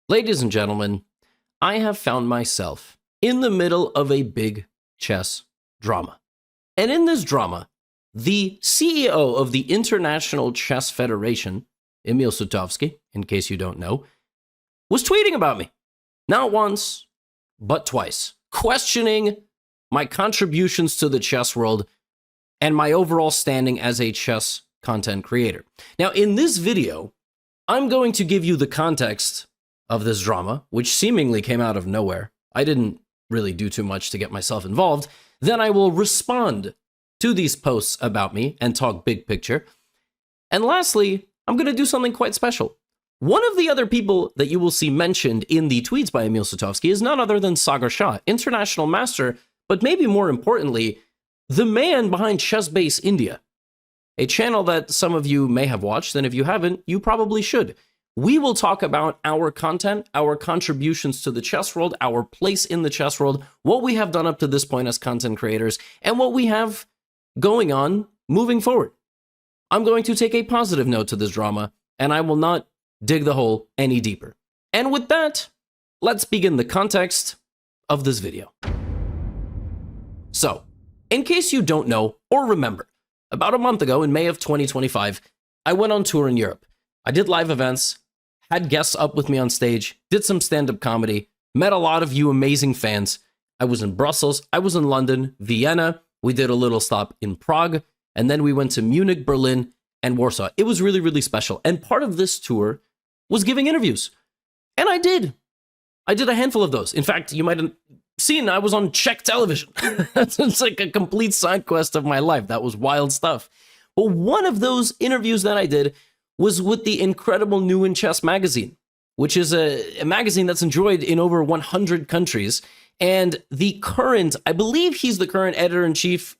Ladies and gentlemen, I have found myself in the middle of a big chess drama. And in this drama, the CEO of the International Chess Federation, Emil Sutovsky, in case you don't know, was tweeting about me. Not once, but twice, questioning my contributions to the chess world and my overall standing as a chess content creator. Now, in this video, I'm going to give you the context of this drama, which seemingly came out of nowhere. I didn't really do too much to get myself involved. Then I will respond to these posts about me and talk big picture. And lastly, I'm going to do something quite special. One of the other people that you will see mentioned in the tweets by Emil Sutovsky is none other than Sagar, international master, but maybe more importantly, the man behind ChessBase India, a channel that some of you may have watched, and if you haven't, you probably should. We will talk about our content, our contributions to the chess world, our place in the chess world, what we have done up to this point as content creators, and what we have going on moving forward. I'm going to take a positive note to this drama, and I will not dig the hole any deeper. And with that, let's begin the context of this video. So, in case you don't know or remember, about a month ago in May of 2025, I went on tour in Europe. I did live events, had guests up with me on stage, did some stand-up comedy, met a lot of you amazing fans. I was in Brussels, I was in London, Vienna, we did a little stop in Prague, and then we went to Munich, Berlin, and Warsaw. It was really, really special. And part of this tour was giving interviews. And I did. I did a handful of those. In fact, you might have seen I was on Czech television. It's like a complete side quest of my life. That was wild stuff. But one of those interviews that I did was with the incredible New in Chess magazine, which is a magazine that's enjoyed in over 100 countries. And the current, I believe he's the current editor-in-chief.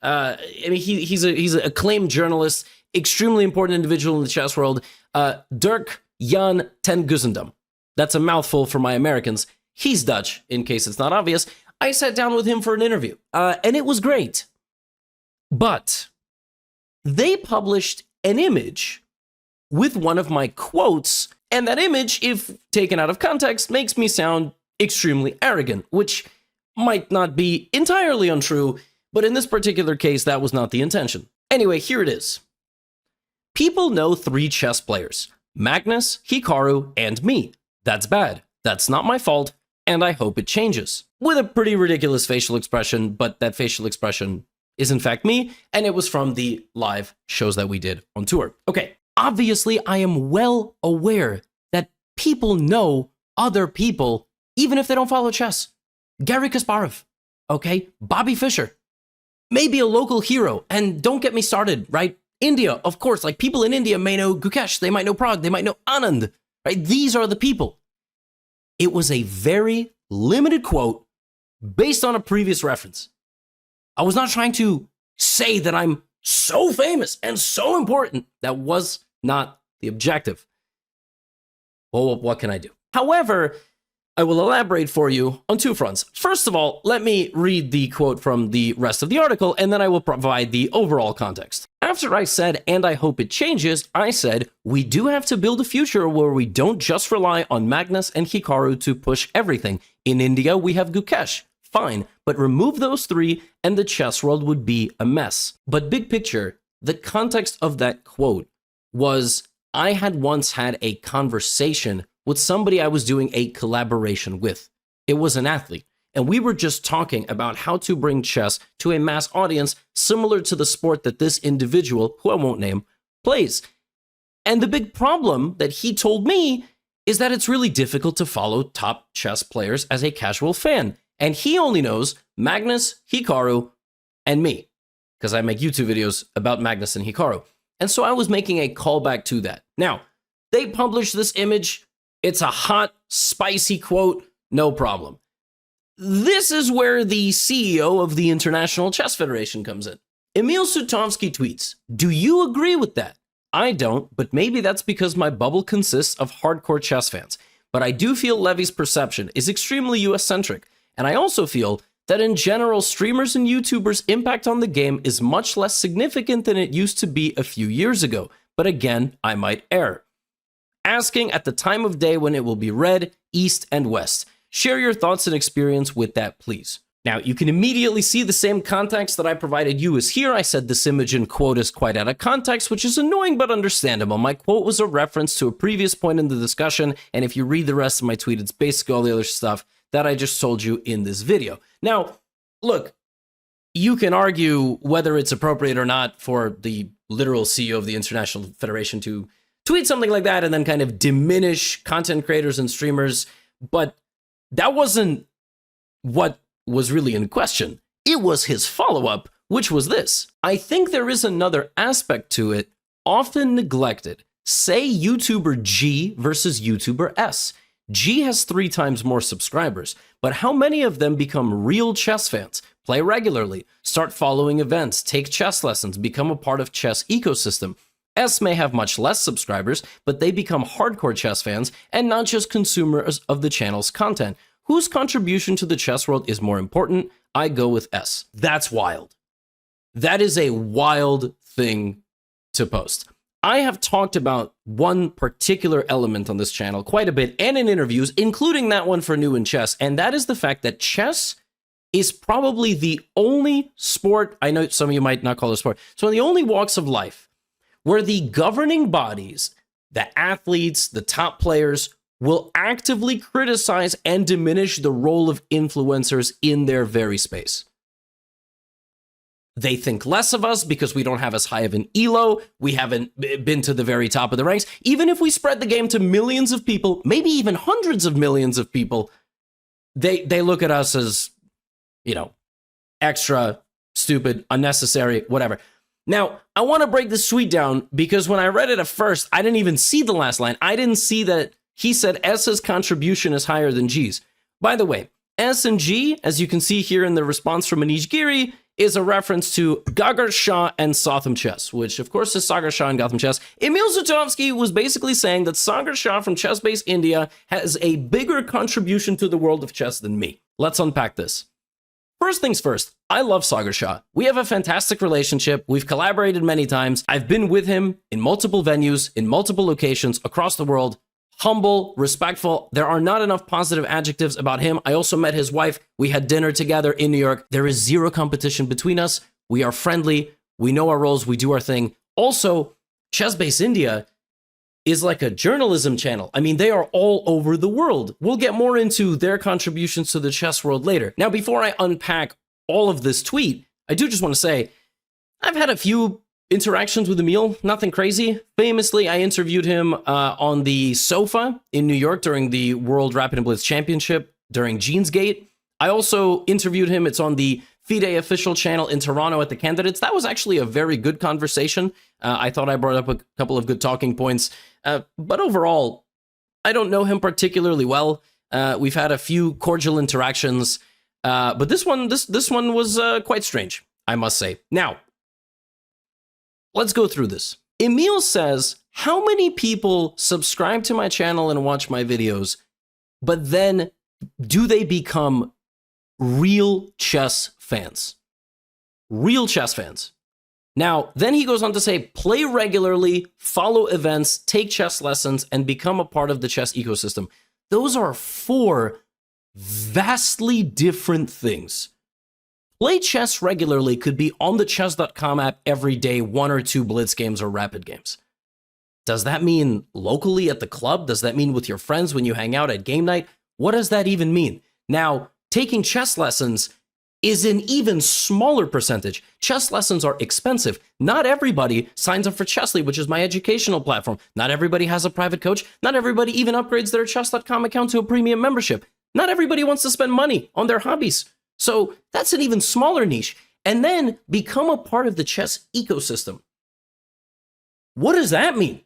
He's an acclaimed journalist, extremely important individual in the chess world, Dirk Jan ten Guzendam. That's a mouthful for my Americans. He's Dutch, in case it's not obvious. I sat down with him for an interview, and it was great. But they published an image with one of my quotes, and that image, if taken out of context, makes me sound extremely arrogant, which might not be entirely untrue, but in this particular case, that was not the intention. Anyway, here it is. People know 3 chess players: Magnus, Hikaru, and me. That's bad. That's not my fault, and I hope it changes. With a pretty ridiculous facial expression, but that facial expression is in fact me, and it was from the live shows that we did on tour. Okay. Obviously, I am well aware that people know other people, even if they don't follow chess. Garry Kasparov, okay? Bobby Fischer, maybe a local hero, and don't get me started, right? India, of course, like people in India may know Gukesh, they might know Prague, they might know Anand, right? These are the people. It was a very limited quote based on a previous reference. I was not trying to say that I'm so famous and so important. That was not the objective. Well, what can I do? However, I will elaborate for you on 2 fronts. First of all, let me read the quote from the rest of the article, and then I will provide the overall context. After I said, and I hope it changes, I said, we do have to build a future where we don't just rely on Magnus and Hikaru to push everything. In India, we have Gukesh. Fine, but remove those 3 and the chess world would be a mess. But big picture, the context of that quote was I had once had a conversation with somebody I was doing a collaboration with. It was an athlete, and we were just talking about how to bring chess to a mass audience similar to the sport that this individual, who I won't name, plays. And the big problem that he told me is that it's really difficult to follow top chess players as a casual fan. And he only knows Magnus, Hikaru, and me, because I make YouTube videos about Magnus and Hikaru. And so I was making a callback to that. Now, they published this image. It's a hot, spicy quote, no problem. This is where the CEO of the International Chess Federation comes in. Emil Sutovsky tweets, "Do you agree with that? I don't, but maybe that's because my bubble consists of hardcore chess fans. But I do feel Levy's perception is extremely US-centric. And I also feel that in general, streamers and YouTubers' impact on the game is much less significant than it used to be a few years ago. But again, I might err. asking at the time of day when it will be red, east, and west. Share your thoughts and experience with that, please. Now, you can immediately see the same context that I provided you is here. I said this image and quote is quite out of context, which is annoying but understandable. My quote was a reference to a previous point in the discussion, and if you read the rest of my tweet, it's basically all the other stuff that I just told you in this video. Now, look, you can argue whether it's appropriate or not for the literal CEO of the International Federation to tweet something like that and then kind of diminish content creators and streamers, but that wasn't what was really in question. It was his follow-up, which was this. I think there is another aspect to it, often neglected. Say YouTuber G versus YouTuber S. G has 3 times more subscribers, but how many of them become real chess fans, play regularly, start following events, take chess lessons, become a part of chess ecosystem? S may have much less subscribers, but they become hardcore chess fans and not just consumers of the channel's content. Whose contribution to the chess world is more important? I go with S. That's wild. That is a wild thing to post. I have talked about one particular element on this channel quite a bit and in interviews, including that one for New in Chess, and that is the fact that chess is probably the only sport, I know some of you might not call it a sport, so in the only walks of life where the governing bodies, the athletes, the top players, will actively criticize and diminish the role of influencers in their very space. They think less of us because we don't have as high of an elo, we haven't been to the very top of the ranks. Even if we spread the game to millions of people, maybe even hundreds of millions of people, they look at us as, you know, extra, stupid, unnecessary, whatever. Now, I want to break this tweet down because when I read it at first, I didn't even see the last line. I didn't see that he said S's contribution is higher than G's. By the way, S and G, as you can see here in the response from Manish Giri, is a reference to Gagar Shah and GothamChess, which of course is Sagar Shah and GothamChess. Emil Zutovsky was basically saying that Sagar Shah from ChessBase India has a bigger contribution to the world of chess than me. Let's unpack this. First things first, I love Sagar Shah. We have a fantastic relationship. We've collaborated many times. I've been with him in multiple venues, in multiple locations across the world. Humble, respectful. There are not enough positive adjectives about him. I also met his wife. We had dinner together in New York. There is zero competition between us. We are friendly. We know our roles. We do our thing. Also, ChessBase India is like a journalism channel. I mean, they are all over the world. We'll get more into their contributions to the chess world later. Now, before I unpack all of this tweet, I do just want to say, I've had a few interactions with Emil, nothing crazy. Famously, I interviewed him on the sofa in New York during the World Rapid and Blitz Championship during Jeans Gate. I also interviewed him. It's on the FIDE official channel in Toronto at the Candidates. That was actually a very good conversation. I thought I brought up a couple of good talking points. But overall, I don't know him particularly well. We've had a few cordial interactions, but this one was quite strange, I must say. Now, let's go through this. Emil says, how many people subscribe to my channel and watch my videos, but then do they become real chess fans? Real chess fans. Now, then he goes on to say, play regularly, follow events, take chess lessons, and become a part of the chess ecosystem. Those are 4 vastly different things. Play chess regularly could be on the chess.com app every day, 1 or 2 blitz games or rapid games. Does that mean locally at the club? Does that mean with your friends when you hang out at game night? What does that even mean? Now, taking chess lessons is an even smaller percentage. Chess lessons are expensive. Not everybody signs up for Chessly, which is my educational platform. Not everybody has a private coach. Not everybody even upgrades their chess.com account to a premium membership. Not everybody wants to spend money on their hobbies. So that's an even smaller niche. And then become a part of the chess ecosystem. What does that mean?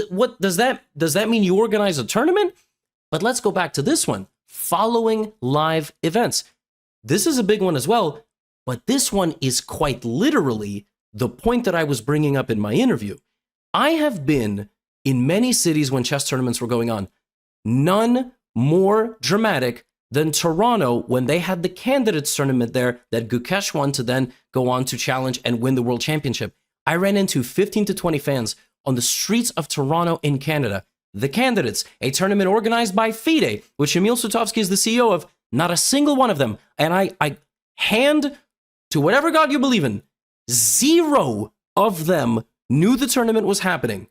What does that mean? You organize a tournament? But let's go back to this one. Following live events. This is a big one as well, but this one is quite literally the point that I was bringing up in my interview. I have been in many cities when chess tournaments were going on. None more dramatic than Toronto when they had the Candidates tournament there that Gukesh won to then go on to challenge and win the world championship. I ran into 15 to 20 fans on the streets of Toronto in Canada. The Candidates, a tournament organized by FIDE, which Emil Sutovsky is the CEO of, not a single one of them, and I hand to whatever God you believe in, 0 of them knew the tournament was happening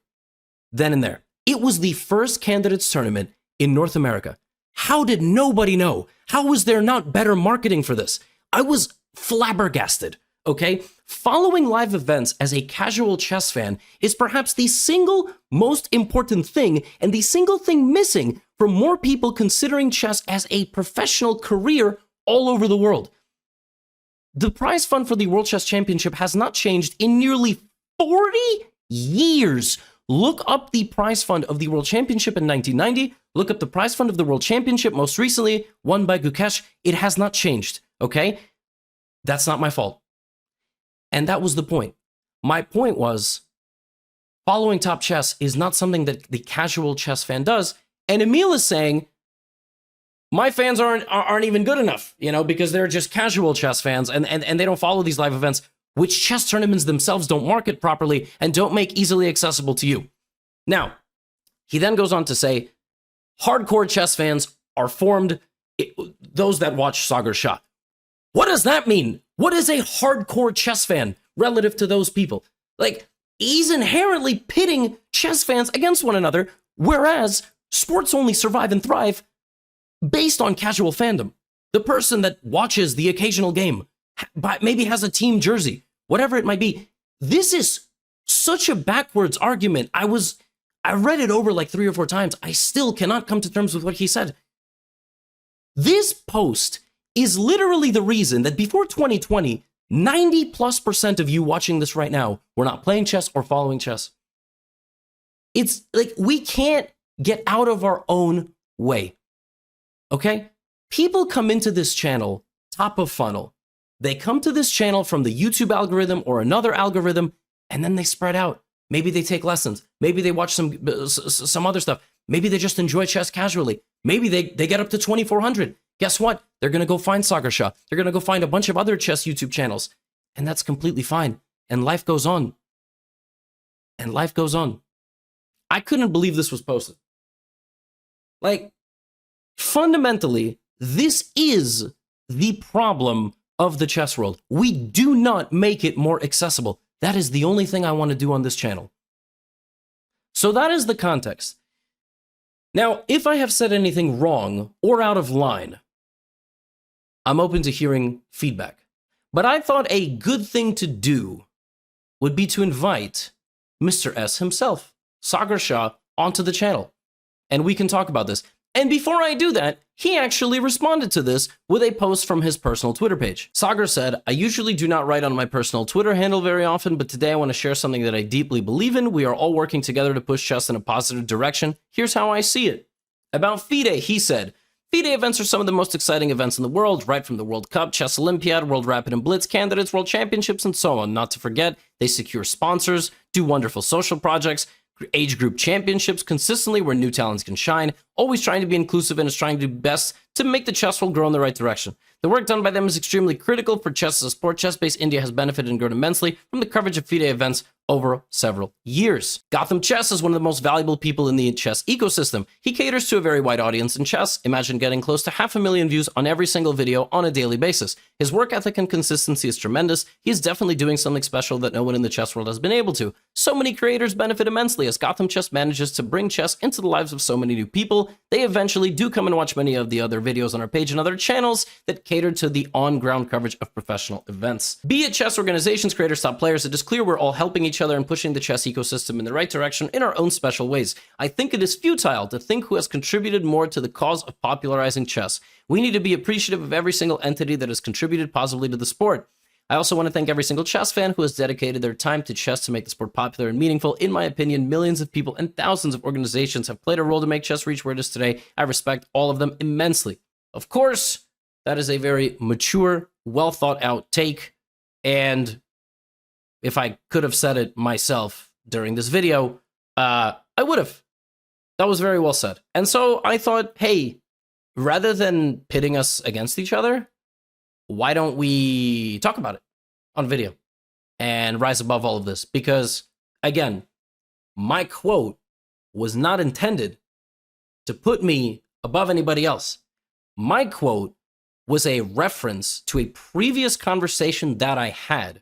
then and there. It was the first Candidates tournament in North America. How did nobody know? How was there not better marketing for this? I was flabbergasted, okay? Following live events as a casual chess fan is perhaps the single most important thing and the single thing missing for more people considering chess as a professional career all over the world. The prize fund for the World Chess Championship has not changed in nearly 40 years. Look up the prize fund of the World Championship in 1990. Look up the prize fund of the World Championship most recently, won by Gukesh. It has not changed, okay? That's not my fault. And that was the point. My point was, following top chess is not something that the casual chess fan does. And Emil is saying, my fans aren't even good enough, because they're just casual chess fans and they don't follow these live events, which chess tournaments themselves don't market properly and don't make easily accessible to you. Now, he then goes on to say, hardcore chess fans are formed, those that watch Sagar Shah. What does that mean? What is a hardcore chess fan relative to those people? Like, he's inherently pitting chess fans against one another, whereas sports only survive and thrive based on casual fandom. The person that watches the occasional game, maybe has a team jersey, whatever it might be. This is such a backwards argument. I read it over like 3 or 4 times. I still cannot come to terms with what he said. This post is literally the reason that before 2020, 90+% of you watching this right now were not playing chess or following chess. It's like, we can't get out of our own way. Okay? People come into this channel top of funnel. They come to this channel from the YouTube algorithm or another algorithm, and then they spread out. Maybe they take lessons. Maybe they watch some other stuff. Maybe they just enjoy chess casually. Maybe they get up to 2,400. Guess what? They're going to go find Sagar Shah. They're going to go find a bunch of other chess YouTube channels. And that's completely fine. And life goes on. And life goes on. I couldn't believe this was posted. Like, fundamentally, this is the problem of the chess world. We do not make it more accessible. That is the only thing I want to do on this channel. So that is the context. Now, if I have said anything wrong or out of line, I'm open to hearing feedback. But I thought a good thing to do would be to invite Mr. S himself, Sagar Shah, onto the channel. And we can talk about this. And before I do that, he actually responded to this with a post from his personal Twitter page. Sagar said, I usually do not write on my personal Twitter handle very often, but today I want to share something that I deeply believe in. We are all working together to push chess in a positive direction. Here's how I see it. About FIDE, he said, FIDE events are some of the most exciting events in the world, right from the World Cup, Chess Olympiad, World Rapid and Blitz, Candidates, World Championships, and so on. Not to forget, they secure sponsors, do wonderful social projects, age group championships consistently where new talents can shine, always trying to be inclusive and is trying to do best to make the chess world grow in the right direction. The work done by them is extremely critical for chess as a sport. Chess-based India has benefited and grown immensely from the coverage of FIDE events over several years. GothamChess is one of the most valuable people in the chess ecosystem. He caters to a very wide audience in chess. Imagine getting close to 500,000 views on every single video on a daily basis. His work ethic and consistency is tremendous. He is definitely doing something special that no one in the chess world has been able to. So many creators benefit immensely as GothamChess manages to bring chess into the lives of so many new people. They eventually do come and watch many of the other videos on our page and other channels that cater to the on-ground coverage of professional events. Be it chess organizations, creators, top players, it is clear we're all helping each other and pushing the chess ecosystem in the right direction in our own special ways. I think it is futile to think who has contributed more to the cause of popularizing chess. We need to be appreciative of every single entity that has contributed positively to the sport. I also want to thank every single chess fan who has dedicated their time to chess to make the sport popular and meaningful. In my opinion, millions of people and thousands of organizations have played a role to make chess reach where it is today. I respect all of them immensely. Of course, that is a very mature, well thought out take. And if I could have said it myself during this video, I would have. That was very well said. And so I thought, hey, rather than pitting us against each other, why don't we talk about it on video and rise above all of this? Because, again, My quote was not intended to put me above anybody else. My quote was a reference to a previous conversation that I had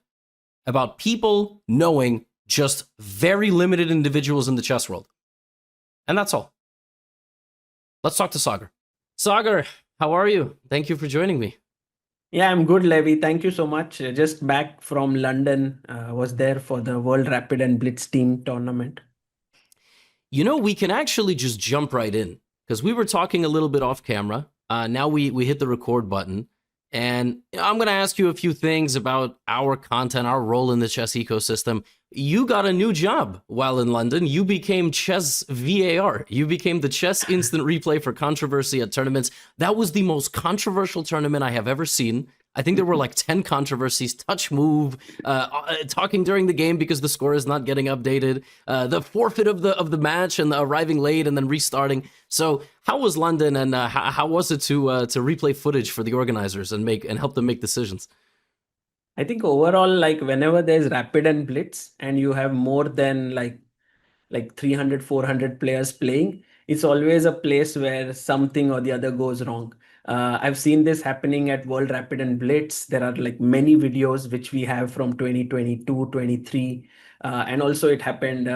about people knowing just very limited individuals in the chess world. And that's all. Let's talk to Sagar. Sagar, how are you? Thank you for joining me. Yeah, I'm good, Levi. Thank you so much. Just back from London, was there for the World Rapid and Blitz Team tournament. You know, we can actually just jump right in because we were talking a little bit off camera. Now we hit the record button, and I'm going to ask you a few things about our content, our role in the chess ecosystem. You got a new job while in London. You became chess VAR. You became the chess instant replay for controversy at tournaments. That was the most controversial tournament I have ever seen. I think there were like 10 controversies, touch move, talking during the game because the score is not getting updated, the forfeit of the match and the arriving late and then restarting. So how was London, and how was it to replay footage for the organizers and help them make decisions? I think overall, like whenever there's Rapid and Blitz and you have more than like 300 400 players playing, it's always a place where something or the other goes wrong. I've seen this happening at World Rapid and Blitz. There are like many videos which we have from 2022 23, and also it happened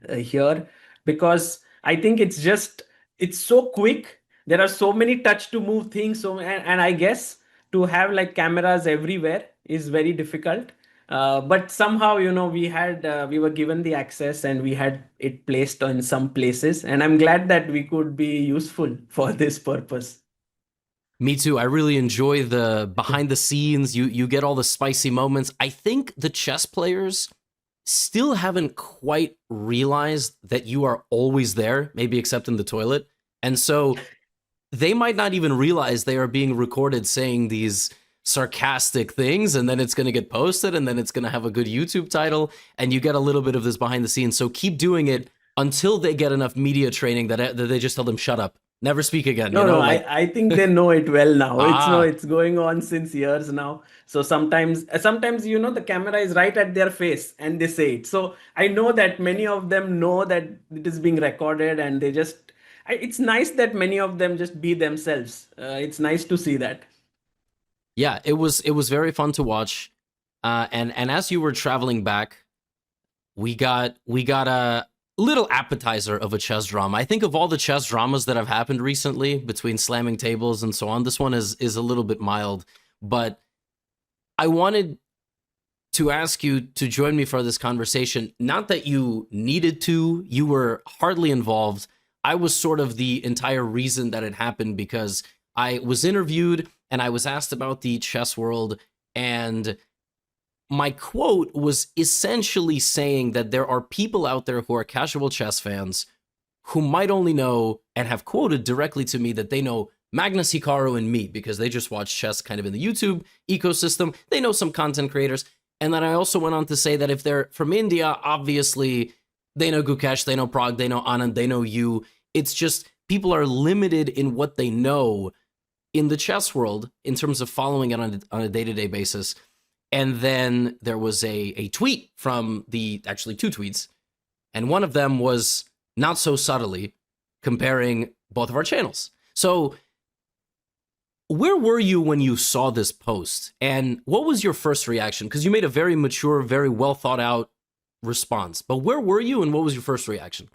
here, because I think it's so quick. There are so many touch to move things, and I guess to have like cameras everywhere is very difficult. But somehow, we were given the access and we had it placed in some places, and I'm glad that we could be useful for this purpose. Me too. I really enjoy the behind the scenes. You get all the spicy moments. I think the chess players still haven't quite realized that you are always there, maybe except in the toilet. And so they might not even realize they are being recorded saying these sarcastic things, and then it's going to get posted, and then it's going to have a good YouTube title, and you get a little bit of this behind the scenes. So keep doing it until they get enough media training that they just tell them shut up, never speak again. You No, no, know, I, like I think they know it well now. ah, It's going on since years now. So sometimes, the camera is right at their face and they say it. So I know that many of them know that it is being recorded, and it's nice that many of them just be themselves. It's nice to see that. yeah, it was very fun to watch. And as you were traveling back, we got a little appetizer of a chess drama. I think of all the chess dramas that have happened recently between slamming tables and so on, this one is a little bit mild. But I wanted to ask you to join me for this conversation. Not that you needed to, you were hardly involved. I was sort of the entire reason that it happened because I was interviewed and I was asked about the chess world, and my quote was essentially saying that there are people out there who are casual chess fans who might only know and have quoted directly to me that they know Magnus Hikaru and me because they just watch chess kind of in the YouTube ecosystem. They know some content creators. And then I also went on to say that if they're from India, obviously they know Gukesh, they know Prague, they know Anand, they know you. It's just people are limited in what they know in the chess world in terms of following it on a day-to-day basis. And then there was a tweet from actually two tweets, and one of them was not so subtly comparing both of our channels. So where were you when you saw this post, and what was your first reaction? Because you made a very mature, very well thought out response, but where were you and what was your first reaction?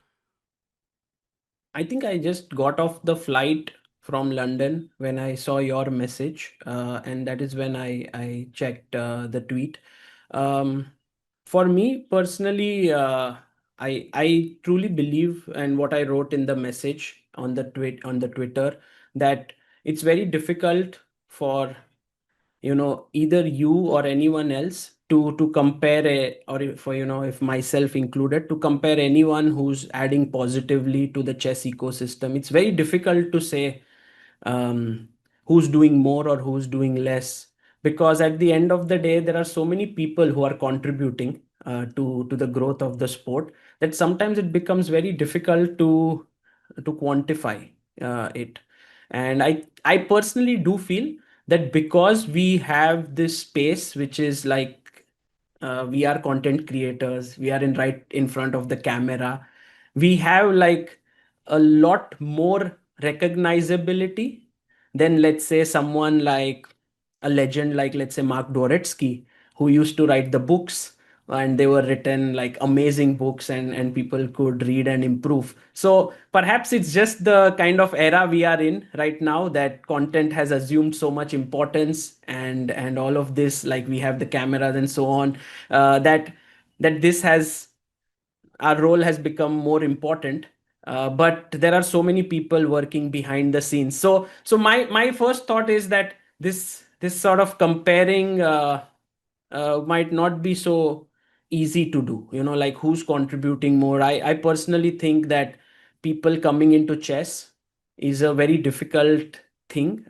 I think I just got off the flight from London when I saw your message, and that is when I checked the tweet. Um, for me personally, I truly believe, and what I wrote in the message on the Twitter, that it's very difficult for either you or anyone else to compare or if myself included, to compare anyone who's adding positively to the chess ecosystem. It's very difficult to say um, who's doing more or who's doing less, because at the end of the day there are so many people who are contributing to the growth of the sport, that sometimes it becomes very difficult to quantify it. And I personally do feel that because we have this space which is like we are content creators, we are in right in front of the camera, we have like a lot more recognizability than, let's say, someone like a legend like, let's say, Mark Doretsky, who used to write the books, and they were written like amazing books, and people could read and improve. So perhaps it's just the kind of era we are in right now, that content has assumed so much importance, and all of this, like we have the cameras and so on, that this has, our role has become more important. But there are so many people working behind the scenes. So my first thought is that this sort of comparing might not be so easy to do. Like, who's contributing more? I personally think that people coming into chess is a very difficult thing,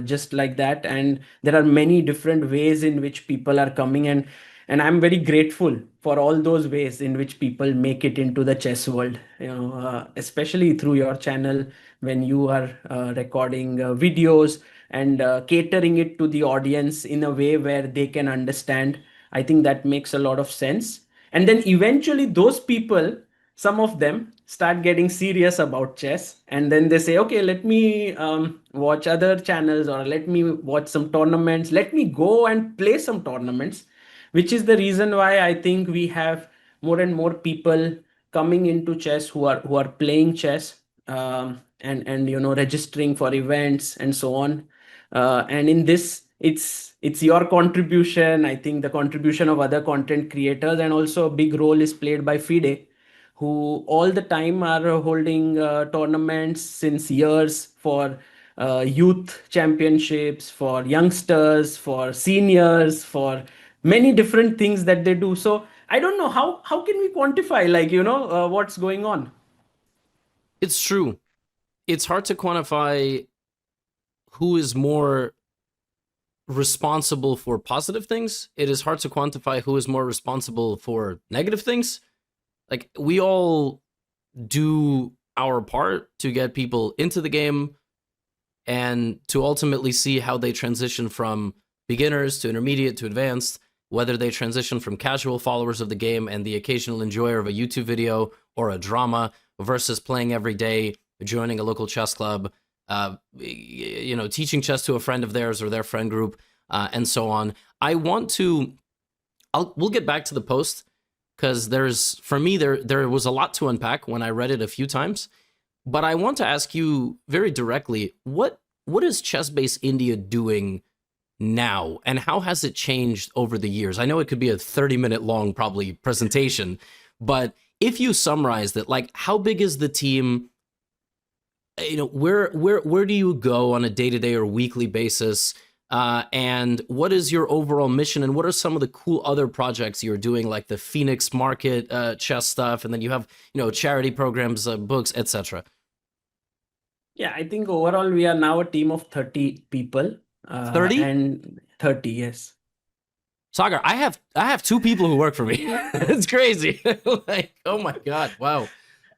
just like that. And there are many different ways in which people are coming, and I'm very grateful for all those ways in which people make it into the chess world, especially through your channel, when you are recording videos and catering it to the audience in a way where they can understand. I think that makes a lot of sense. And then eventually those people, some of them start getting serious about chess, and then they say, okay, let me watch other channels, or let me watch some tournaments, let me go and play some tournaments, which is the reason why I think we have more and more people coming into chess, who are playing chess, and registering for events and so on. And in this, it's your contribution, I think, the contribution of other content creators, and also a big role is played by FIDE, who all the time are holding tournaments since years for youth championships, for youngsters, for seniors, for many different things that they do. So I don't know how can we quantify, like, what's going on. It's true. It's hard to quantify who is more responsible for positive things. It is hard to quantify who is more responsible for negative things. Like, we all do our part to get people into the game and to ultimately see how they transition from beginners to intermediate to advanced, whether they transition from casual followers of the game and the occasional enjoyer of a YouTube video or a drama versus playing every day, joining a local chess club, teaching chess to a friend of theirs or their friend group, and so on. We'll get back to the post, because for me, there was a lot to unpack when I read it a few times. But I want to ask you very directly, what is ChessBase India doing now, and how has it changed over the years? I know it could be a 30-minute long probably presentation, but if you summarize it, like, how big is the team? Where do you go on a day-to-day or weekly basis? And what is your overall mission, and what are some of the cool other projects you're doing, like the Phoenix Market chess stuff, and then you have charity programs, books, etc. Yeah, I think overall we are now a team of 30 people. 30? And 30, yes. Sagar, I have two people who work for me. It's crazy. Like, oh my god, wow,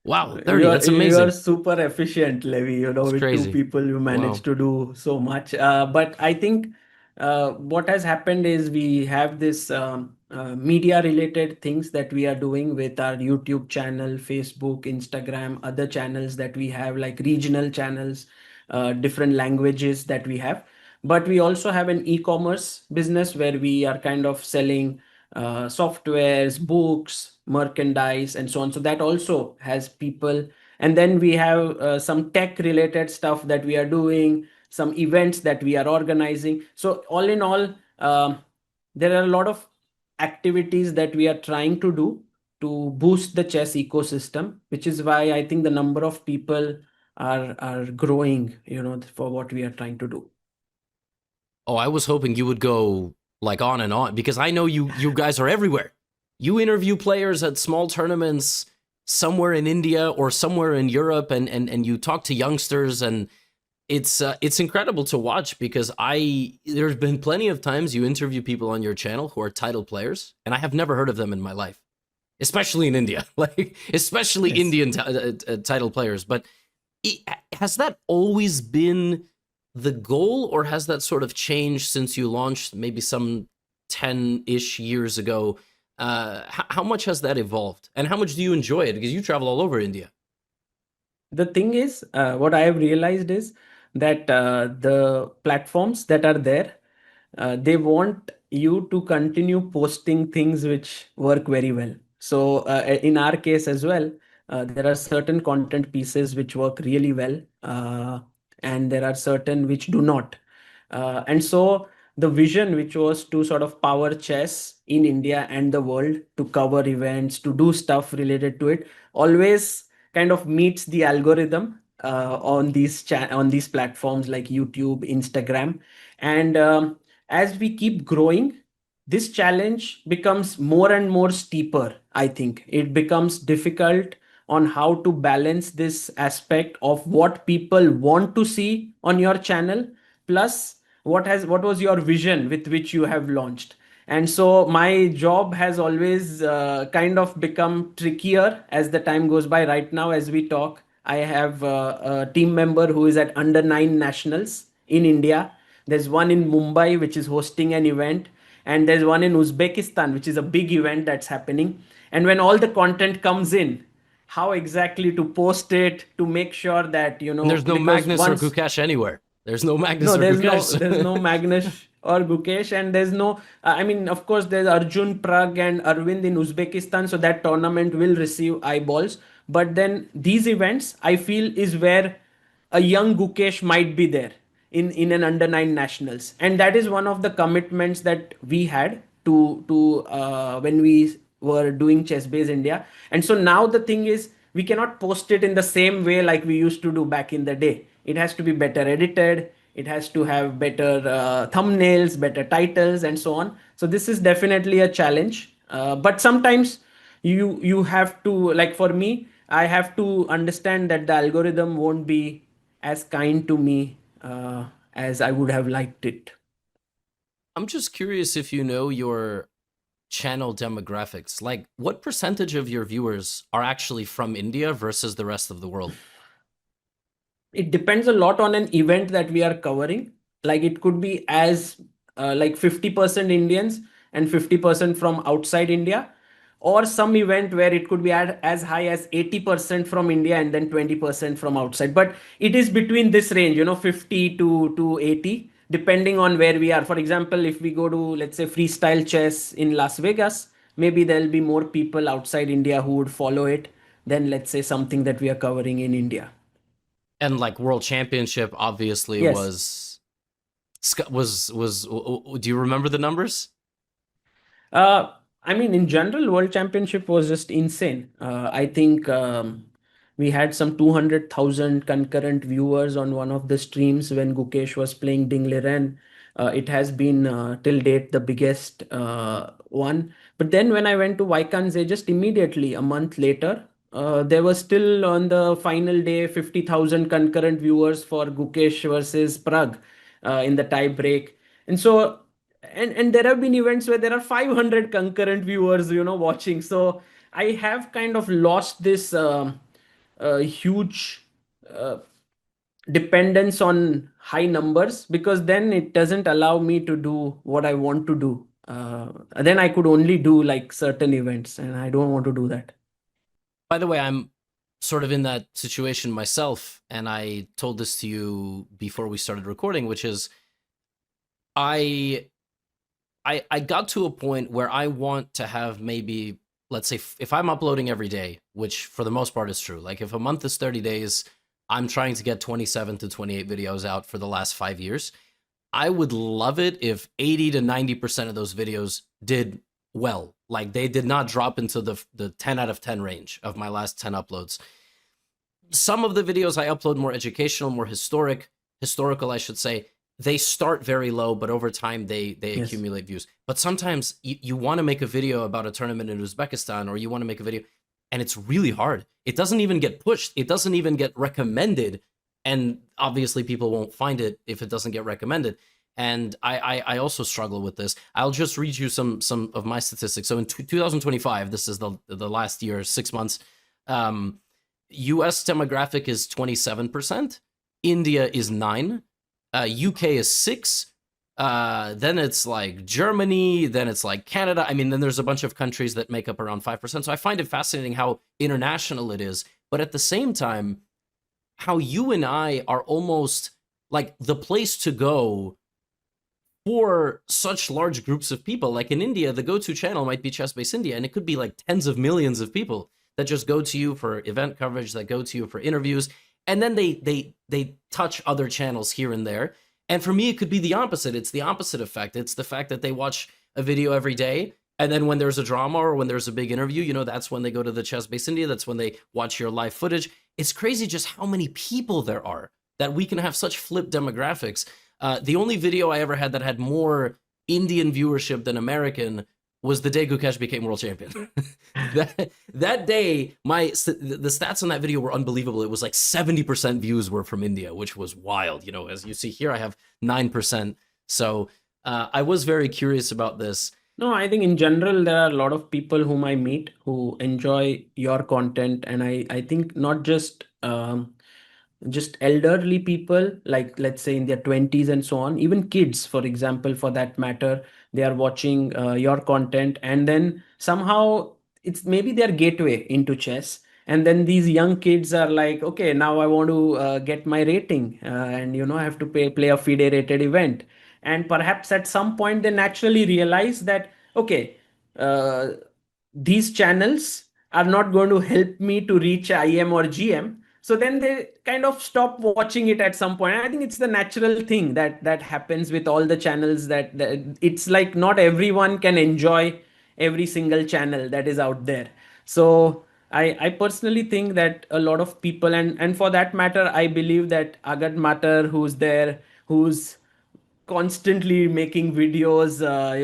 30. That's You are amazing. super efficient, Levi. It's With two crazy. people, you manage Wow. to do so much. But I think what has happened is we have this media related things that we are doing with our YouTube channel, Facebook, Instagram, other channels that we have, like regional channels, different languages that we have. But we also have an e-commerce business where we are kind of selling softwares, books, merchandise, and so on. So that also has people. And then we have some tech related stuff that we are doing, some events that we are organizing. So all in all, there are a lot of activities that we are trying to do to boost the chess ecosystem, which is why I think the number of people are growing, for what we are trying to do. Oh, I was hoping you would go like on and on, because I know you guys are everywhere. You interview players at small tournaments somewhere in India or somewhere in Europe, and you talk to youngsters, and it's incredible to watch, because there's been plenty of times you interview people on your channel who are title players, and I have never heard of them in my life, especially in India, like especially Yes. Indian title players. But has that always been the goal, or has that sort of changed since you launched maybe some 10-ish years ago? How much has that evolved, and how much do you enjoy it? Because you travel all over India. The thing is, what I have realized is that the platforms that are there, they want you to continue posting things which work very well. So in our case as well, there are certain content pieces which work really well, and there are certain which do not. And so the vision, which was to sort of power chess in India and the world, to cover events, to do stuff related to it, always kind of meets the algorithm on on these platforms like YouTube, Instagram, and as we keep growing, this challenge becomes more and more steeper. I think it becomes difficult on how to balance this aspect of what people want to see on your channel, plus what was your vision with which you have launched. And so my job has always kind of become trickier as the time goes by. Right now as we talk, I have a team member who is at under 9 nationals in India. There's one in Mumbai which is hosting an event, and there's one in Uzbekistan which is a big event that's happening. And when all the content comes in, how exactly to post it to make sure that, And there's no because Magnus or once Gukesh anywhere. There's no Magnus no, or there's no Gukesh. Magnesh or Gukesh, and there's no. I mean, of course, there's Arjun Prag and Arvind in Uzbekistan, so that tournament will receive eyeballs. But then these events, I feel, is where a young Gukesh might be there in an under 9 nationals, and that is one of the commitments that we had to when we were doing Chess Base India. And so now the thing is, we cannot post it in the same way like we used to do back in the day. It has to be better edited, it has to have better thumbnails, better titles, and so on. So this is definitely a challenge, but sometimes you have to, like for me, I have to understand that the algorithm won't be as kind to me as I would have liked it. I'm just curious if you know your channel demographics. Like, what percentage of your viewers are actually from India versus the rest of the world? It depends a lot on an event that we are covering. Like it could be as like 50% Indians and 50% from outside India, or some event where it could be as high as 80% from India and then 20% from outside. But it is between this range, 50 to 80, depending on where we are. For example, if we go to, let's say, freestyle chess in Las Vegas, maybe there'll be more people outside India who would follow it than, let's say, something that we are covering in India. And like World Championship, obviously Yes. was. Do you remember the numbers? Uh, I mean, in general, World Championship was just insane. I think we had some 200,000 concurrent viewers on one of the streams when Gukesh was playing Ding Liren. It has been till date the biggest one. But then when I went to Vaikanze, just immediately a month later, there was still on the final day 50,000 concurrent viewers for Gukesh versus Prag in the tie break. And so and there have been events where there are 500 concurrent viewers watching. So I have kind of lost this huge uh, dependence on high numbers, because then it doesn't allow me to do what I want to do. Then I could only do like certain events, and I don't want to do that. By the way, I'm sort of in that situation myself, and I told this to you before we started recording, which is I I got to a point where I want to have maybe, let's say, if I'm uploading every day, which for the most part is true, like if a month is 30 days, I'm trying to get 27 to 28 videos out for the last 5 years. I would love it if 80 to 90% of those videos did well. Like they did not drop into the 10 out of 10 range of my last 10 uploads. Some of the videos I upload more educational, more historical, I should say, they start very low, but over time they Yes. accumulate views. But sometimes you want to make a video about a tournament in Uzbekistan, or you want to make a video, and it's really hard. It doesn't even get pushed. It doesn't even get recommended. And obviously people won't find it if it doesn't get recommended. And I also struggle with this. I'll just read you some of my statistics. So in 2025, this is the last year, 6 months, US demographic is 27%, India is 9%, UK is 6%, Then it's like Germany, then it's like Canada. I mean, then there's a bunch of countries that make up around 5%. So I find it fascinating how international it is. But at the same time, how you and I are almost like the place to go for such large groups of people. Like in India, the go-to channel might be Chess Base India, and it could be like tens of millions of people that just go to you for event coverage, that go to you for interviews, and then they touch other channels here and there. And for me, it could be the opposite. It's the opposite effect. It's the fact that they watch a video every day, and then when there's a drama or when there's a big interview, that's when they go to the Chess Base India. That's when they watch your live footage. It's crazy just how many people there are that we can have such flipped demographics. The only video I ever had that had more Indian viewership than American was the day Gukesh became world champion. that day, the stats on that video were unbelievable. It was like 70% views were from India, which was wild. As you see here, I have 9%. So I was very curious about this. No, I think in general, there are a lot of people whom I meet who enjoy your content. And I think not just elderly people, like let's say in their 20s and so on, even kids, for example, for that matter, they are watching your content, and then somehow it's maybe their gateway into chess. And then these young kids are like, okay, now I want to get my rating, and I have to play a FIDE rated event. And perhaps at some point they naturally realize that, okay, uh, these channels are not going to help me to reach IM or GM. So then they kind of stop watching it at some point. I think it's the natural thing that happens with all the channels, that it's like not everyone can enjoy every single channel that is out there. So I personally think that a lot of people, and for that matter, I believe that Agat Matter, who's there, who's constantly making videos,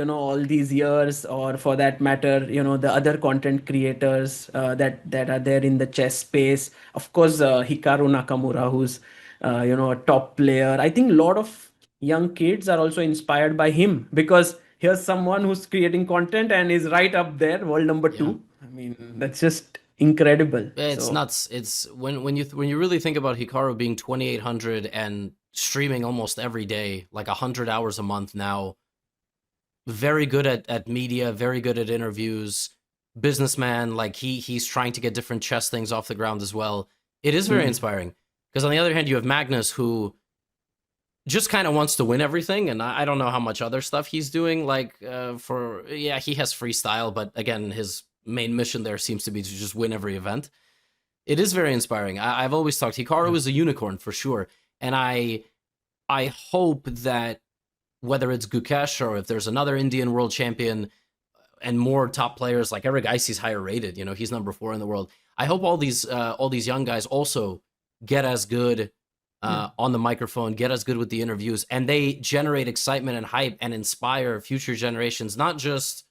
all these years, or for that matter, the other content creators that are there in the chess space. Of course, Hikaru Nakamura, who's a top player. I think a lot of young kids are also inspired by him, because here's someone who's creating content and is right up there, world number Yeah. two. I mean, that's just incredible. It's So nuts. It's when you really think about Hikaru being 2,800 and streaming almost every day, like 100 hours a month now. Very good at media, very good at interviews, businessman. Like he's trying to get different chess things off the ground as well. It is very inspiring because on the other hand, you have Magnus who just kind of wants to win everything, and I don't know how much other stuff he's doing. Like he has freestyle, but again, his main mission there seems to be to just win every event. It is very inspiring. I've always talked Hikaru is a unicorn for sure, and I hope that whether it's Gukesh or if there's another Indian world champion and more top players like Eric Icy's higher rated, he's number 4 in the world. I hope all these young guys also get as good on the microphone, get as good with the interviews, and they generate excitement and hype and inspire future generations, not just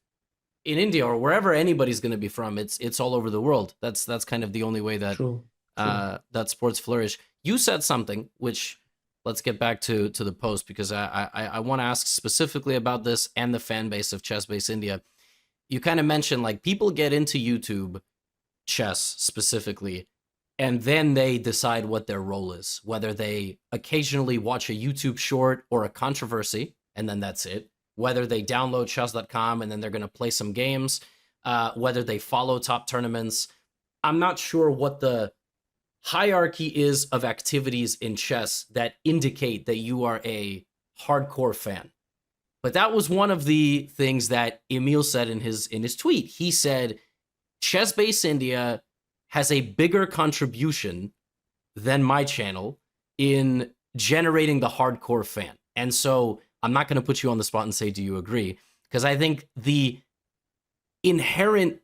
in India or wherever anybody's going to be from. It's all over the world. That's kind of the only way that true. that sports flourish. You said something which let's get back to the post, because I want to ask specifically about this and the fan base of Chess Base India. You kind of mentioned like people get into YouTube chess specifically, and then they decide what their role is, whether they occasionally watch a YouTube short or a controversy, and then that's it. Whether they download chess.com and then they're going to play some games, whether they follow top tournaments. I'm not sure what the hierarchy is of activities in chess that indicate that you are a hardcore fan. But that was one of the things that Emil said in his tweet. He said, Chess Base India has a bigger contribution than my channel in generating the hardcore fan. And so I'm not going to put you on the spot and say, do you agree? Because I think the inherent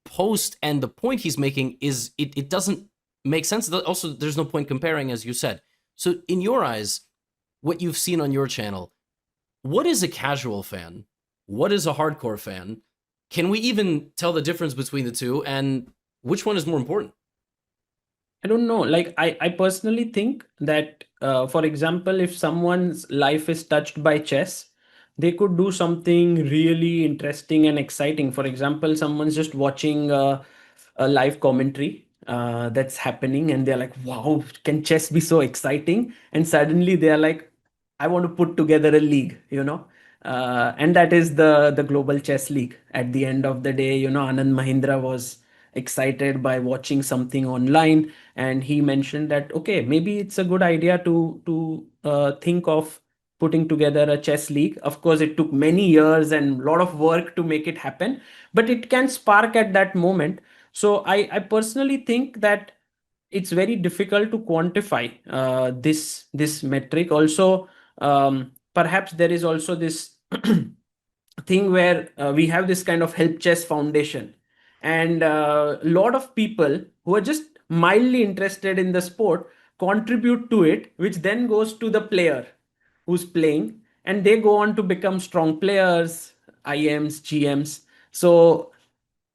post and the point he's making is it doesn't make sense. Also, there's no point comparing, as you said. So in your eyes, what you've seen on your channel, what is a casual fan? What is a hardcore fan? Can we even tell the difference between the two? And which one is more important? I don't know. Like, I personally think that, for example, if someone's life is touched by chess, they could do something really interesting and exciting. For example, someone's just watching a live commentary that's happening, and they're like, wow, can chess be so exciting? And suddenly they're like, I want to put together a league, and that is the Global Chess League. At the end of the day, Anand Mahindra was excited by watching something online, and he mentioned that okay, maybe it's a good idea to think of putting together a chess league. Of course, it took many years and a lot of work to make it happen, but it can spark at that moment. So I personally think that it's very difficult to quantify this metric. Also, perhaps there is also this thing where we have this kind of help chess foundation, and a lot of people who are just mildly interested in the sport contribute to it, which then goes to the player who's playing, and they go on to become strong players, IMs, GMs. So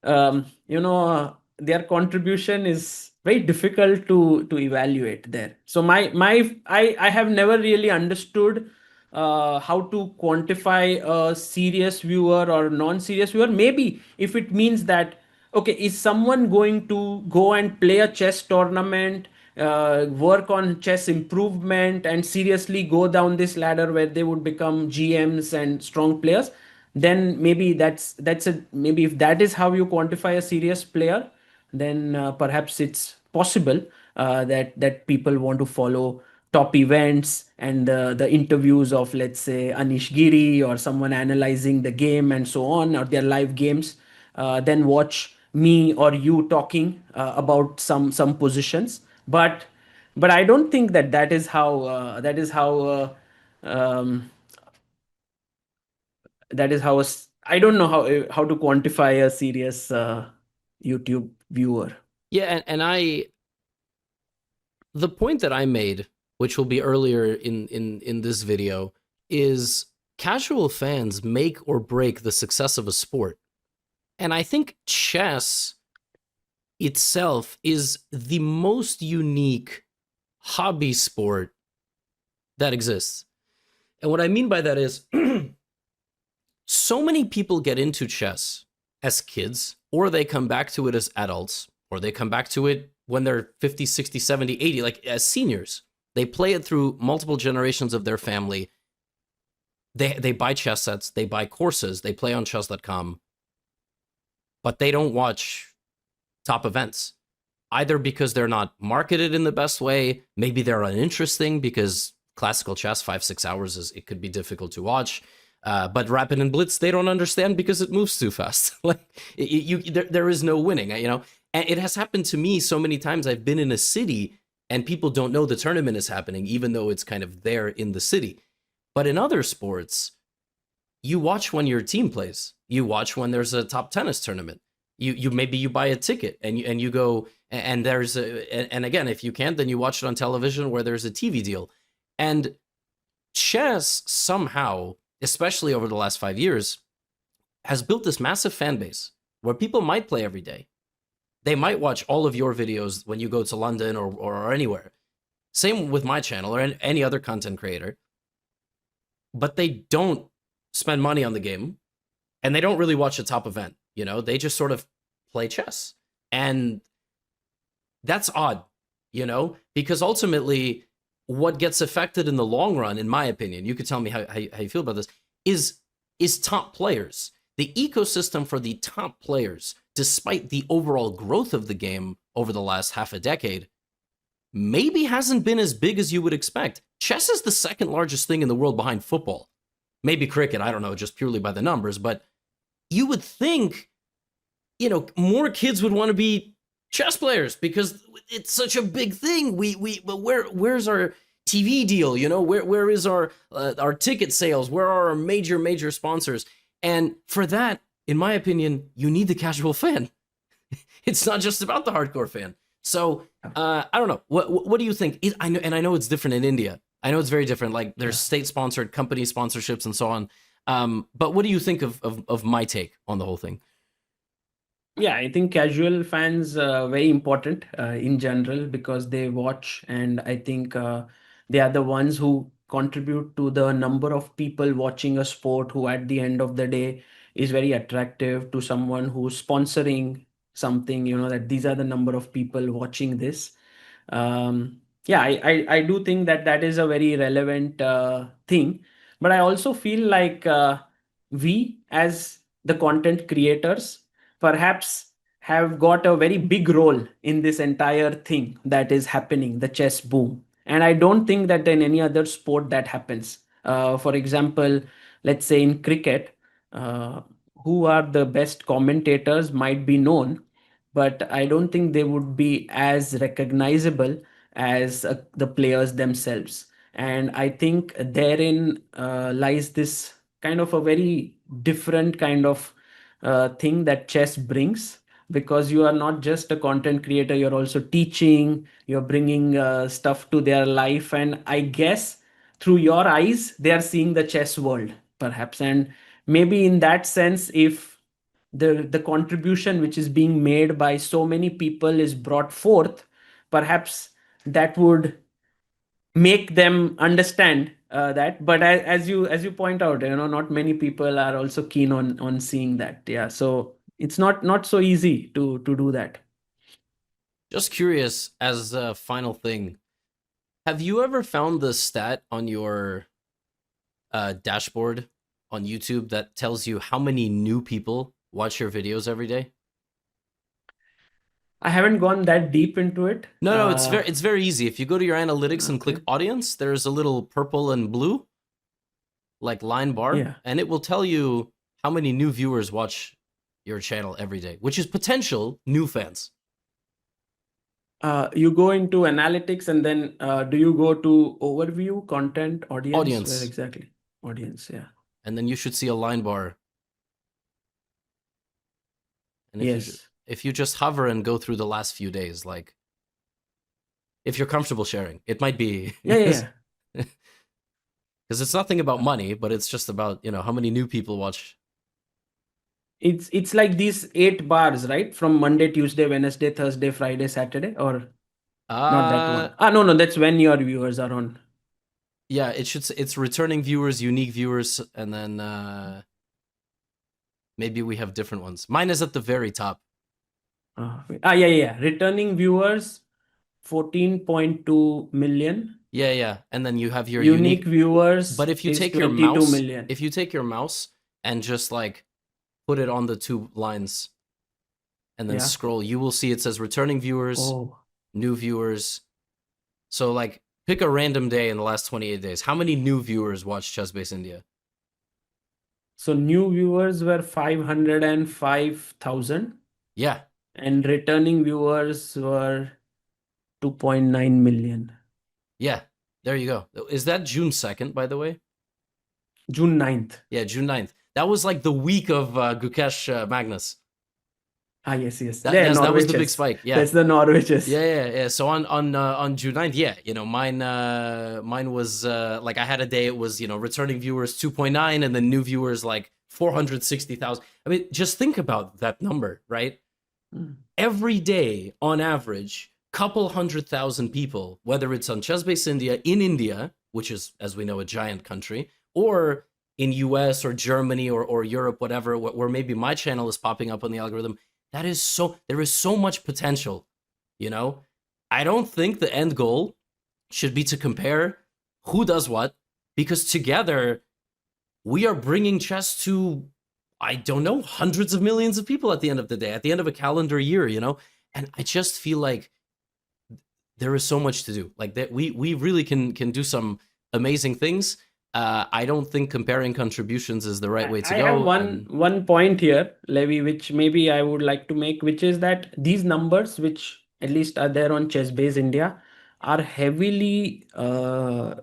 their contribution is very difficult to evaluate there. So I have never really understood how to quantify a serious viewer or non-serious viewer. Maybe if it means that okay, is someone going to go and play a chess tournament, work on chess improvement, and seriously go down this ladder where they would become GMs and strong players? Then maybe that's a maybe if that is how you quantify a serious player, then perhaps it's possible that people want to follow top events and the interviews of, let's say, Anish Giri or someone analyzing the game and so on, or their live games, then watch me or you talking about some positions. But I don't think um, that is how I don't know how to quantify a serious YouTube viewer. Yeah, and the point that I made, which will be earlier in this video, is casual fans make or break the success of a sport. And I think chess itself is the most unique hobby sport that exists. And what I mean by that is so many people get into chess as kids, or they come back to it as adults, or they come back to it when they're 50, 60, 70, 80, like as seniors. They play it through multiple generations of their family. They buy chess sets, they buy courses, they play on chess.com, but they don't watch top events. Either because they're not marketed in the best way, maybe they're uninteresting because classical chess, 5-6 hours, it could be difficult to watch. But Rapid and Blitz, they don't understand because it moves too fast. Like there is no winning, And it has happened to me so many times. I've been in a city and people don't know the tournament is happening, even though it's kind of there in the city. But in other sports, you watch when your team plays. You watch when there's a top tennis tournament. You maybe you buy a ticket and you go, and there's and again, if you can't, then you watch it on television where there's a TV deal. And chess somehow, especially over the last 5 years, has built this massive fan base where people might play every day. They might watch all of your videos when you go to London or anywhere. Same with my channel or any other content creator. But they don't spend money on the game, and they don't really watch a top event. They just sort of play chess. And that's odd, because ultimately what gets affected in the long run, in my opinion, you could tell me how you feel about this, is top players. The ecosystem for the top players, despite the overall growth of the game over the last half a decade, maybe hasn't been as big as you would expect. Chess is the second largest thing in the world behind football. Maybe cricket, I don't know, just purely by the numbers, but you would think, more kids would want to be chess players because it's such a big thing. But where's our TV deal? Where is our ticket sales? Where are our major sponsors? And for that, in my opinion, you need the casual fan. It's not just about the hardcore fan. So I don't know. What do you think? I know it's different in India. I know it's very different. Like there's state-sponsored company sponsorships and so on. But what do you think of my take on the whole thing? Yeah, I think casual fans very important in general because they watch, and I think they are the ones who contribute to the number of people watching a sport, who at the end of the day is very attractive to someone who's sponsoring something, that these are the number of people watching this. Yeah, I do think that that is a very relevant thing, but I also feel like we as the content creators perhaps have got a very big role in this entire thing that is happening, the chess boom. And I don't think that in any other sport that happens. For example, let's say in cricket, uh, who are the best commentators might be known, but I don't think they would be as recognizable as the players themselves. And I think therein lies this kind of a very different kind of thing that chess brings, because you are not just a content creator, you're also teaching, you're bringing stuff to their life. And I guess through your eyes, they are seeing the chess world, perhaps. And maybe in that sense, if the contribution which is being made by so many people is brought forth, perhaps that would make them understand that. But as you point out, not many people are also keen on seeing that. Yeah, so it's not so easy to do that. Just curious, as a final thing, have you ever found the stat on your dashboard on YouTube that tells you how many new people watch your videos every day? I haven't gone that deep into it. No, it's very easy. If you go to your analytics and click Okay. audience, there's a little purple and blue like line bar, Yeah. and it will tell you how many new viewers watch your channel every day, which is potential new fans. You go into analytics, and then do you go to overview, content, audience? Where Audience, exactly? Audience, yeah. and then you should see a line bar. And Yes. if you just hover and go through the last few days, like if you're comfortable sharing, it might be Yeah, yeah, because yeah. it's nothing about money, but it's just about how many new people watch. It's like these 8 bars, right? From Monday, Tuesday, Wednesday, Thursday, Friday, Saturday, or not that Uh one? Ah, no, no, that's when your viewers are on. yeah, it's returning viewers, unique viewers, and then maybe we have different ones. Mine is at the very top. Yeah, yeah, yeah. Returning viewers, 14.2 million. Yeah, yeah. And then you have your Unique unique. viewers But if you is take your 22 mouse, million. if you take your mouse and just like put it on the two lines and then Yeah. scroll, you will see it says returning viewers, Oh, new viewers. So like pick a random day in the last 28 days. How many new viewers watch Chess Base India? so new viewers were 505,000, Yeah. and returning viewers were 2.9 million. Yeah. There you go. Is that June 2nd, by the way? June 9th. Yeah, June 9th. That was like the week of Gukesh Magnus. Ah, yes, yes. Yeah, That was the big Norwegians. spike. Yeah. That's the Norwegians. Yeah. So on June 9th, yeah, mine was like I had a day it was, returning viewers 2.9 and then new viewers like 460,000. I mean, just think about that number, right? Mm. Every day on average, couple 100,000 people, whether it's on Chessbase India in India, which is as we know a giant country, or in US or Germany or Europe, whatever, where maybe my channel is popping up on the algorithm. There is so much potential, you know? I don't think the end goal should be to compare who does what, because together we are bringing chess to, I don't know, hundreds of millions of people at the end of the day, at the end of a calendar year, And I just feel like there is so much to do. Like that we really can do some amazing things. I don't think comparing contributions is the right way to I have go. one And one point here, Levi, which maybe I would like to make, which is that these numbers, which at least are there on ChessBase India, are heavily a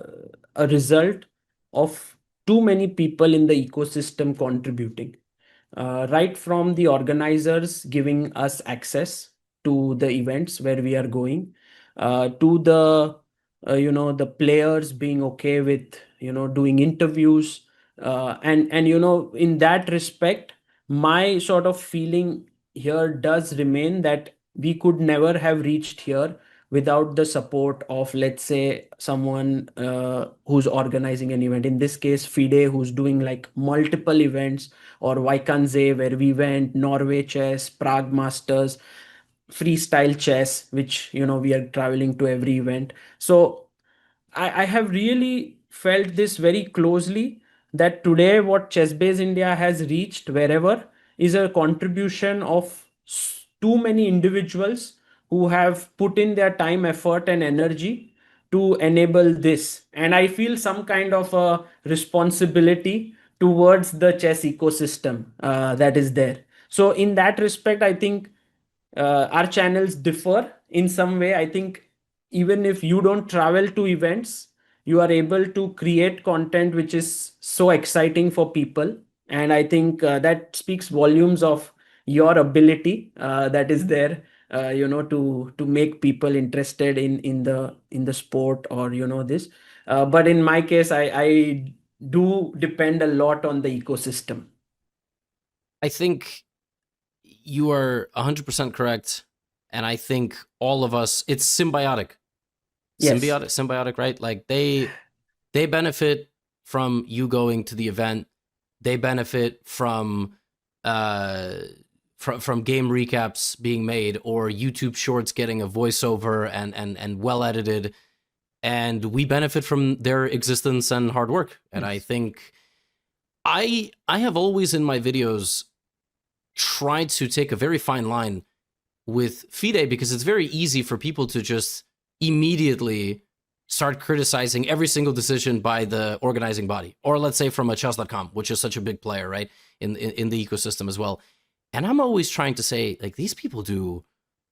result of too many people in the ecosystem contributing. Right from the organizers giving us access to the events where we are going, to the players being okay with doing interviews, and in that respect, my sort of feeling here does remain that we could never have reached here without the support of, let's say, someone who's organizing an event, in this case FIDE, who's doing like multiple events, or Vaikanze, where we went, Norway Chess, Prague Masters. freestyle chess, which we are traveling to every event. So I have really felt this very closely, that today what Chessbase India has reached wherever is a contribution of too many individuals who have put in their time, effort, and energy to enable this. And I feel some kind of a responsibility towards the chess ecosystem that is there. So, in that respect, I think our channels differ in some way. I think even if you don't travel to events, you are able to create content which is so exciting for people. And I think that speaks volumes of your ability that is there, to make people interested in the sport, or this. But in my case, I do depend a lot on the ecosystem. I think you are 100% correct. And I think all of us, it's symbiotic. Yes. Symbiotic, right? Like they benefit from you going to the event. They benefit uh from game recaps being made, or YouTube shorts getting a voiceover and well edited, and we benefit from their existence and hard work. And I Yes. think I have always in my videos tried to take a very fine line with FIDE, because it's very easy for people to just immediately start criticizing every single decision by the organizing body, or let's say from a chess.com, which is such a big player, right, in the ecosystem as well. And I'm always trying to say, like, these people do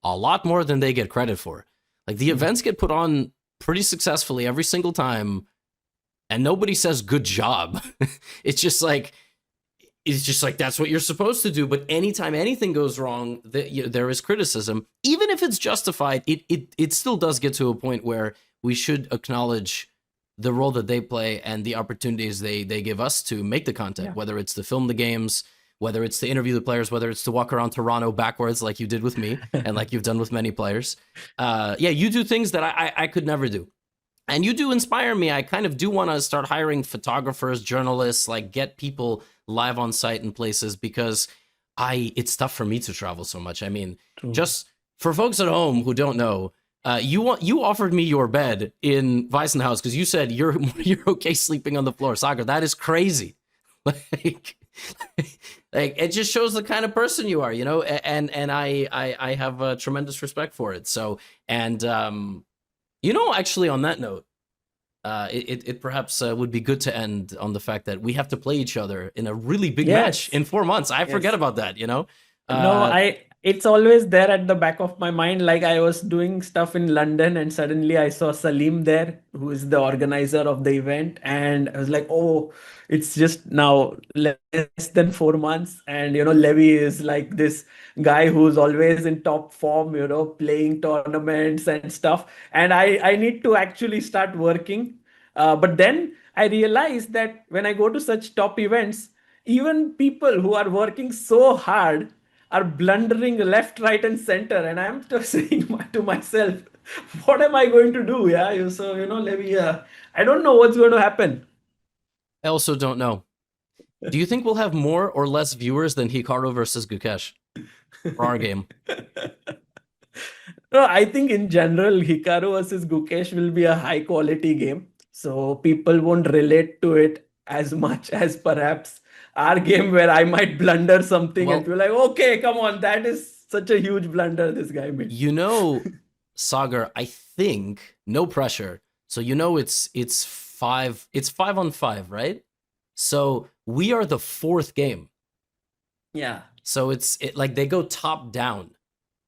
a lot more than they get credit for. Like, the Mm. events get put on pretty successfully every single time, and nobody says good job. it's just like it's just like that's what you're supposed to do. But anytime anything goes wrong, there is criticism, even if it's justified. It still does get to a point where we should acknowledge the role that they play and the opportunities they give us to make the content, Yeah. whether it's to film the games, whether it's to interview the players, whether it's to walk around Toronto backwards like you did with me and like you've done with many players. Yeah, you do things that I could never do. And you do inspire me. I kind of do want to start hiring photographers, journalists, like get people live on site in places, because it's tough for me to travel so much. I mean, True. just for folks at home who don't know, you offered me your bed in Weissenhaus because you said you're okay sleeping on the floor. Sagar, that is crazy. Like, like it just shows the kind of person you are, and I have a tremendous respect for it. So, and actually, on that note, it perhaps would be good to end on the fact that we have to play each other in a really big match Yes. in 4 months. I forget Yes. about that. No, Uh, it's always there at the back of my mind. Like, I was doing stuff in London and suddenly I saw Salim there, who is the organizer of the event. And I was like, oh, it's just now less than 4 months. And, Levy is like this guy who's always in top form, playing tournaments and stuff. And I need to actually start working. But then I realized that when I go to such top events, even people who are working so hard are blundering left, right, and center. And I'm just saying to myself, what am I going to do? Yeah. So, Levi, I don't know what's going to happen. I also don't know. Do you think we'll have more or less viewers than Hikaru versus Gukesh for our game? No, I think in general, Hikaru versus Gukesh will be a high quality game. So people won't relate to it as much as perhaps our game, where I might blunder something and Well, be like, okay, come on, that is such a huge blunder this guy made. you know, Sagar, I think no pressure. So it's 5-on-5, right? So we are the fourth game. Yeah. So like they go top down.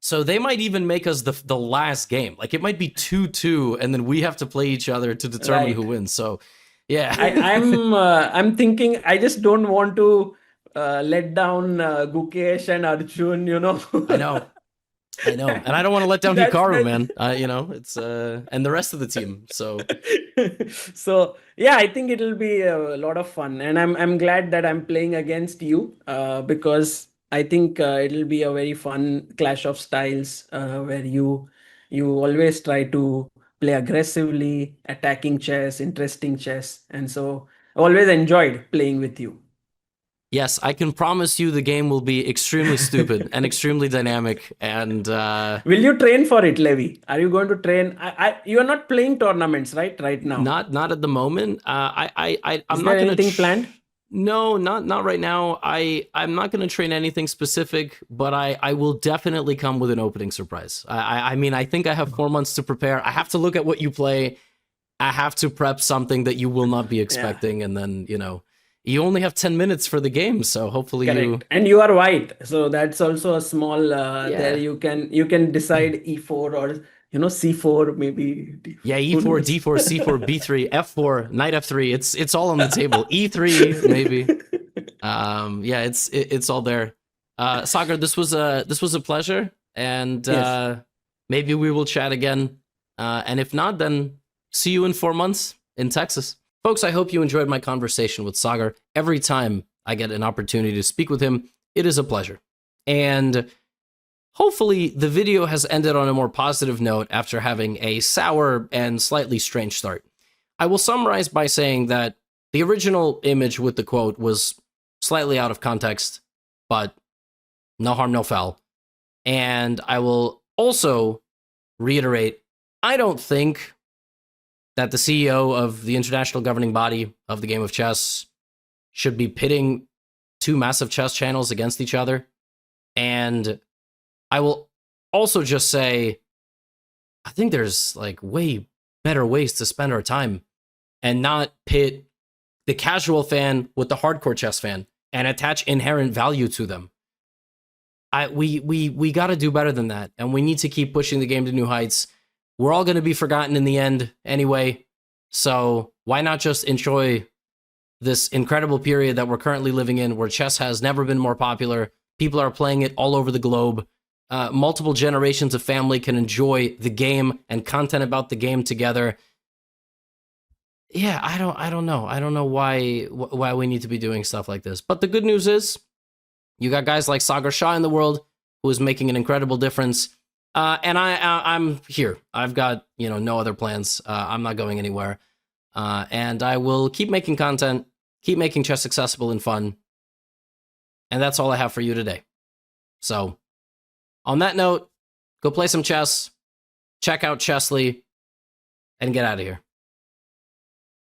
So they might even make us the last game. Like it might be 2-2, and then we have to play each other to determine who Right. wins. So yeah. I'm thinking I just don't want to let down Gukesh and Arjun, I know. I know. And I don't want to let down Hikaru, That's man. It's and the rest of the team. So so yeah, I think it'll be a lot of fun, and I'm glad that I'm playing against you because I think it'll be a very fun clash of styles where you always try to play aggressively, attacking chess, interesting chess, and so I always enjoyed playing with you. Yes, I can promise you the game will be extremely stupid and extremely dynamic. And Will you train for it, Levi? Are you going to train? You are not playing tournaments, right now. not at the moment. I'm Is not there gonna. anything planned? No, not right now. I'm not gonna train anything specific, but I will definitely come with an opening surprise. I mean, I think I have 4 months to prepare. I have to look at what you play. I have to prep something that you will not be expecting, and then you only have 10 minutes for the game, so hopefully Correct. And you are white, so that's also a small. There yeah. you can decide e4 or c4 maybe. Yeah, Who e4, knows? d4, c4, b3, f4, knight f3. It's all on the table. e3 maybe. Yeah, it's all there. Sagar, this was a pleasure, and Yes. maybe we will chat again. And if not, then see you in 4 months in Texas. Folks, I hope you enjoyed my conversation with Sagar. Every time I get an opportunity to speak with him, it is a pleasure. And hopefully, the video has ended on a more positive note after having a sour and slightly strange start. I will summarize by saying that the original image with the quote was slightly out of context, but no harm, no foul. And I will also reiterate, I don't think that the CEO of the international governing body of the game of chess should be pitting two massive chess channels against each other. And I will also just say, I think there's like way better ways to spend our time and not pit the casual fan with the hardcore chess fan and attach inherent value to them. We got to do better than that, and we need to keep pushing the game to new heights. We're all going to be forgotten in the end anyway, so why not just enjoy this incredible period that we're currently living in, where chess has never been more popular. People are playing it all over the globe. Multiple generations of family can enjoy the game and content about the game together. Yeah, I don't know. I don't know why we need to be doing stuff like this. But the good news is, you got guys like Sagar Shah in the world who is making an incredible difference. And I'm here. I've got no other plans. I'm not going anywhere. And I will keep making content, keep making chess accessible and fun. And that's all I have for you today. So, on that note, go play some chess, check out Chessly, and get out of here.